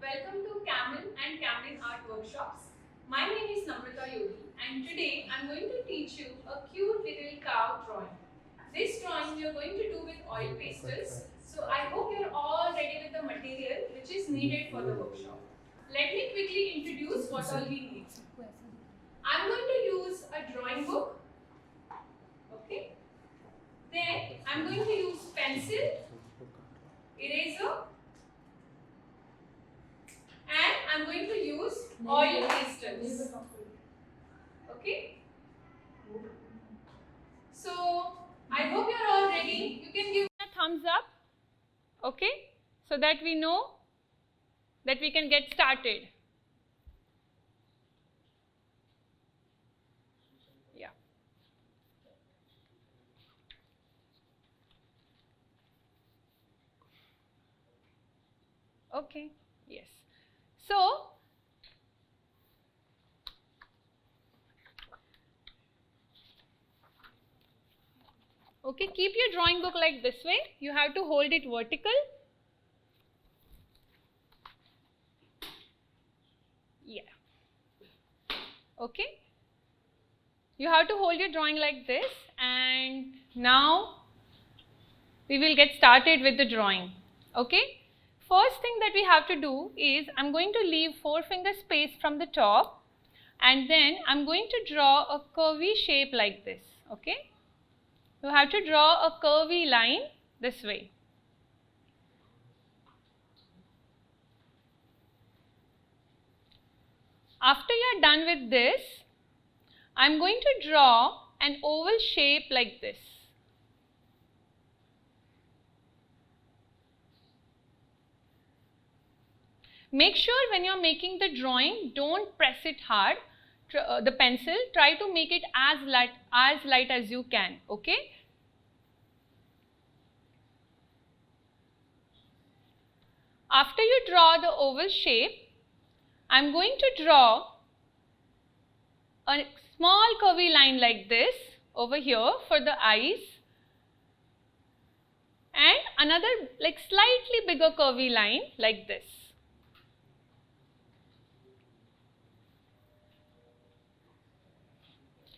Welcome to Camel and Camlin Art Workshops. My name is Namrata Yogi and today I am going to teach you a cute little cow drawing. This drawing we are going to do with oil pastels. So I hope you are all ready with the material which is needed for the workshop. Let me quickly introduce what all we need. I am going to use a drawing book. Okay. Then I am going to use pencil, eraser, and I am going to use oil pastels. Okay. So I hope you are all ready. You can give a thumbs up. Okay. So that we know that we can get started. Yeah. Okay. Yes. So okay, keep your drawing book like this way. You have to hold it vertical. Yeah. Okay. You have to hold your drawing like this, and now we will get started with the drawing. Okay. First thing that we have to do is I'm going to leave 4-finger space from the top, and then I'm going to draw a curvy shape like this. Okay. You have to draw a curvy line this way. After you are done with this, I'm going to draw an oval shape like this. Make sure when you're making the drawing, don't press it hard. The pencil, try to make it as light as you can. Okay. After you draw the oval shape, I'm going to draw a small curvy line like this over here for the eyes, and another like slightly bigger curvy line like this.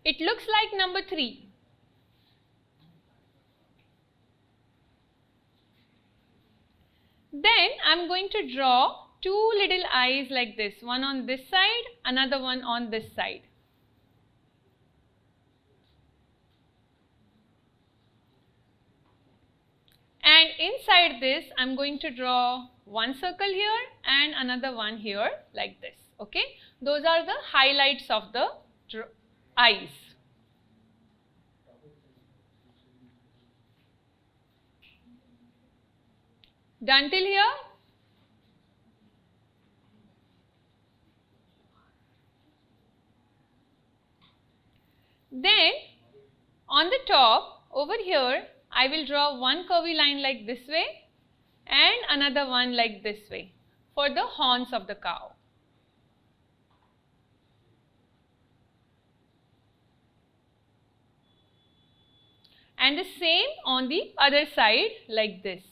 It looks like number 3. Then I'm going to draw 2 little eyes like this, one on this side, another one on this side. And inside this, I'm going to draw one circle here and another one here like this. Okay, those are the highlights of the eyes. Done till here? Then on the top over here, I will draw one curvy line like this way and another one like this way for the horns of the cow. And the same on the other side like this.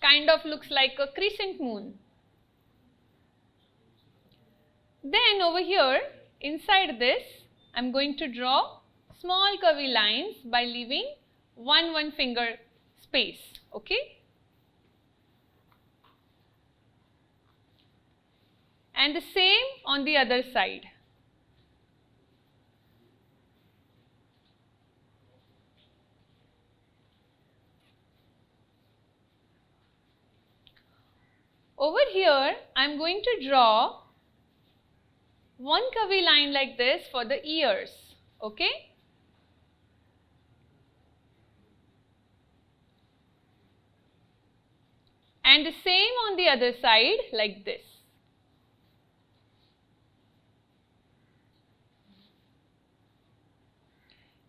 Kind of looks like a crescent moon. Then over here, inside this, I'm going to draw small curvy lines by leaving one finger space. Okay. And the same on the other side. Over here, I'm going to draw one curvy line like this for the ears. Okay. And the same on the other side like this.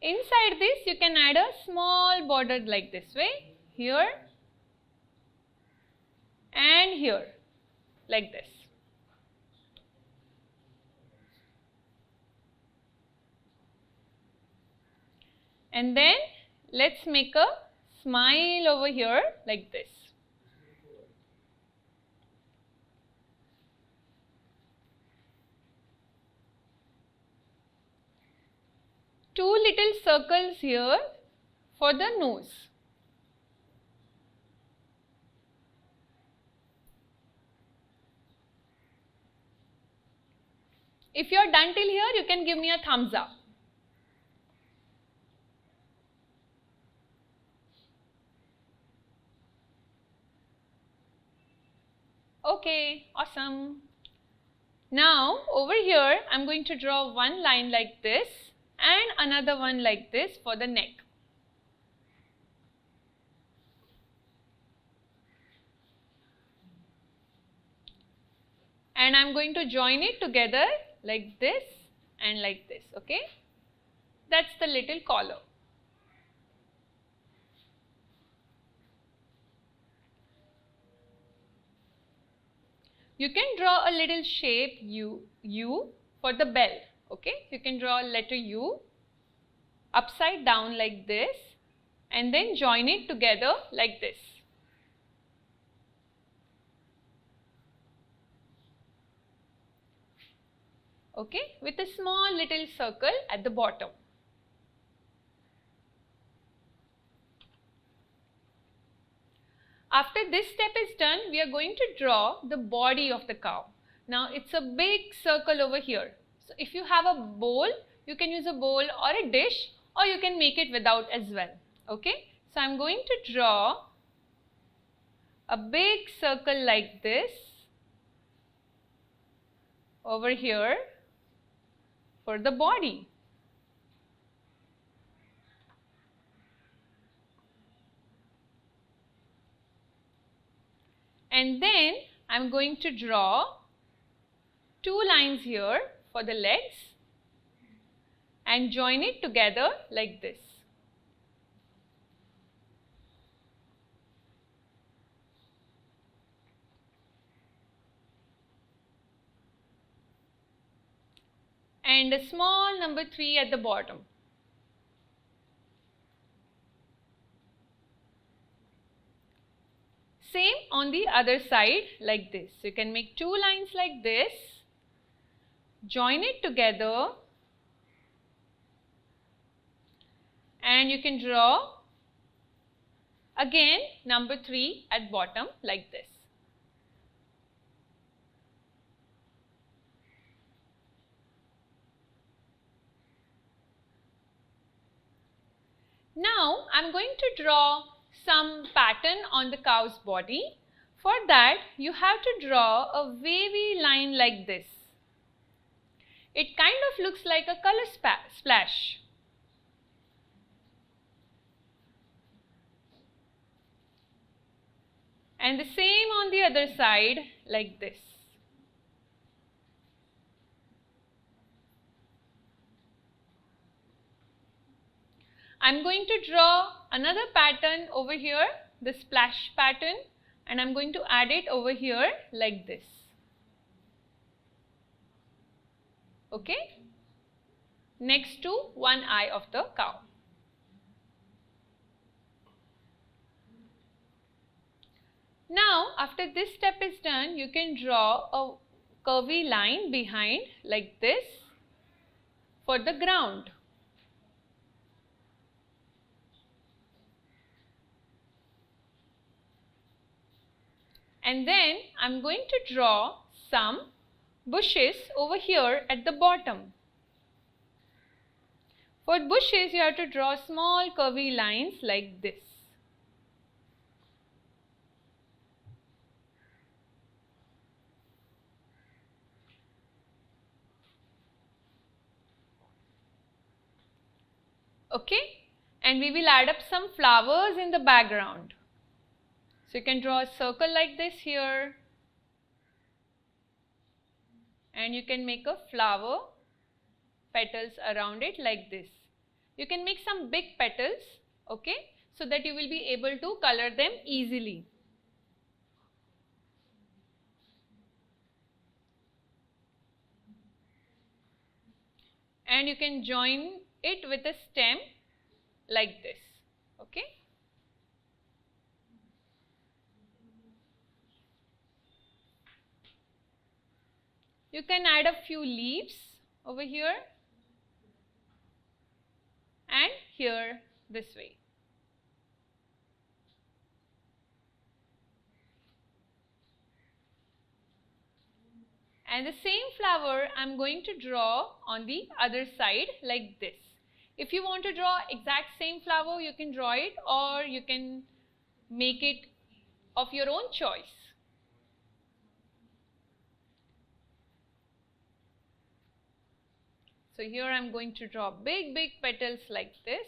Inside this, you can add a small border like this way, here and here, like this. And then let's make a smile over here like this. Two little circles here for the nose. If you are done till here, you can give me a thumbs up. Okay, awesome. Now over here, I'm going to draw one line like this and another one like this for the neck. And I'm going to join it together like this and like this, okay? That's the little collar. You can draw a little shape U for the bell, okay? You can draw a letter U upside down like this and then join it together like this. Okay, with a small little circle at the bottom. After this step is done, we are going to draw the body of the cow. Now it's a big circle over here. So if you have a bowl, you can use a bowl or a dish, or you can make it without as well. Okay, so I'm going to draw a big circle like this over here for the body. And then I'm going to draw two lines here for the legs and join it together like this. And a small number 3 at the bottom. Same on the other side like this. So you can make two lines like this, join it together, and you can draw again number 3 at bottom like this. Now I am going to draw some pattern on the cow's body. For that you have to draw a wavy line like this. It kind of looks like a color splash. And the same on the other side like this. I'm going to draw another pattern over here, the splash pattern, and I'm going to add it over here like this. Okay? Next to one eye of the cow. Now, after this step is done, you can draw a curvy line behind like this for the ground. And then I'm going to draw some bushes over here at the bottom. For bushes, you have to draw small curvy lines like this. Okay, and we will add up some flowers in the background. So you can draw a circle like this here, and you can make a flower petals around it like this. You can make some big petals, okay, so that you will be able to color them easily. And you can join it with a stem like this. Okay. You can add a few leaves over here and here this way. And the same flower I'm going to draw on the other side like this. If you want to draw exact same flower, you can draw it, or you can make it of your own choice. So here I'm going to draw big petals like this,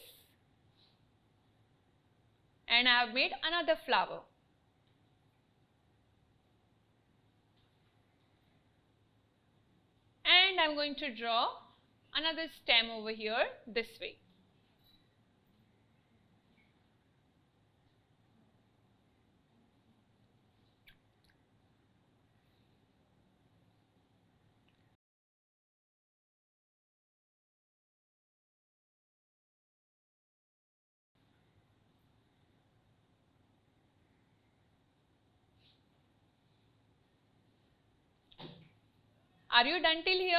and I have made another flower. And I'm going to draw another stem over here this way. Are you done till here?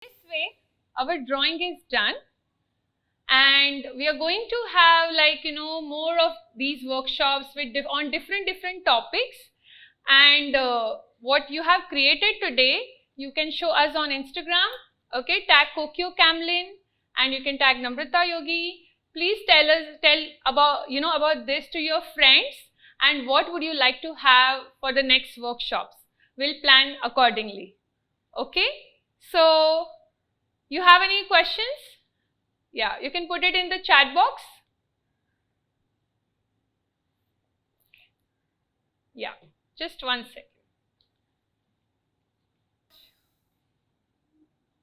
This way our drawing is done, and we are going to have, like, more of these workshops with on different topics. And what you have created today, you can show us on Instagram. Okay, tag Kokyo Camlin, and you can tag Namrata Yogi. Please tell about this to your friends, and what would you like to have for the next workshops. We'll plan accordingly. Okay, so you have any questions? Yeah, you can put it in the chat box. Yeah, just 1 second.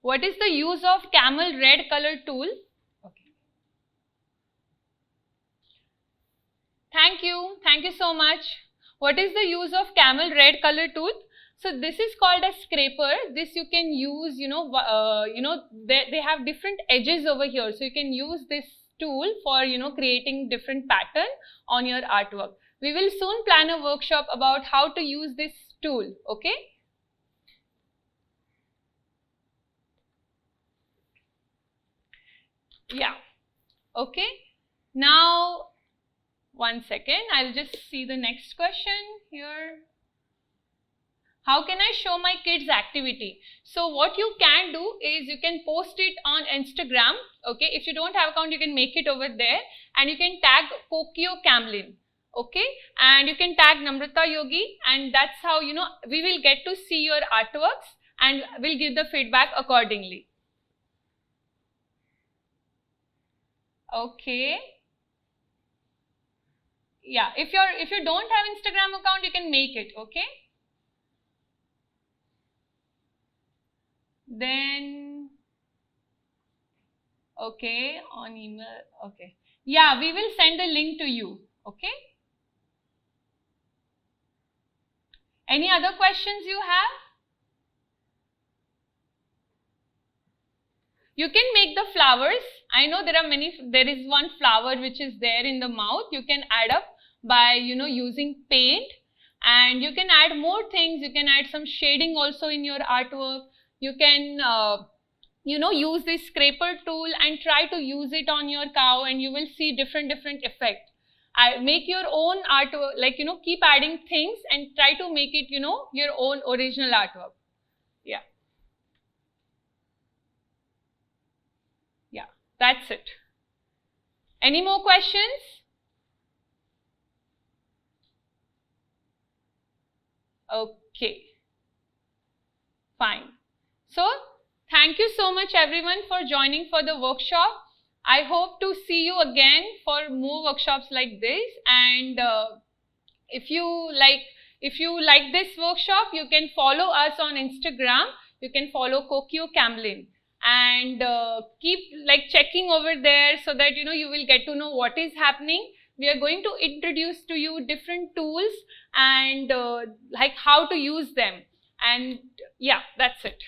What is the use of camel red color tool? Okay. Thank you so much. What is the use of camel red color tool? So this is called a scraper. This you can use, they have different edges over here. So you can use this tool for, creating different pattern on your artwork. We will soon plan a workshop about how to use this tool, okay? Yeah, okay. Now, 1 second, I'll just see the next question here. How can I show my kids activity? So what you can do is you can post it on Instagram. Okay, if you don't have account, you can make it over there, and you can tag Kokyo Camlin. Okay, and you can tag Namrata Yogi, and that's how, we will get to see your artworks, and we'll give the feedback accordingly. Okay. Yeah, if you don't have Instagram account, you can make it. Okay. Then, okay, on email, okay. Yeah, we will send a link to you, okay? Any other questions you have? You can make the flowers. I know there is one flower which is there in the mouth. You can add up by, using paint, and you can add more things. You can add some shading also in your artwork. You can, use this scraper tool and try to use it on your cow, and you will see different effect. Make your own artwork, like, keep adding things and try to make it, your own original artwork. Yeah. Yeah, that's it. Any more questions? Okay. Fine. So, thank you so much everyone for joining for the workshop. I hope to see you again for more workshops like this. And if you like this workshop, you can follow us on Instagram. you can follow Kokio Camlin and keep like checking over there so that you will get to know what is happening. We are going to introduce to you different tools and like how to use them. And yeah, that's it.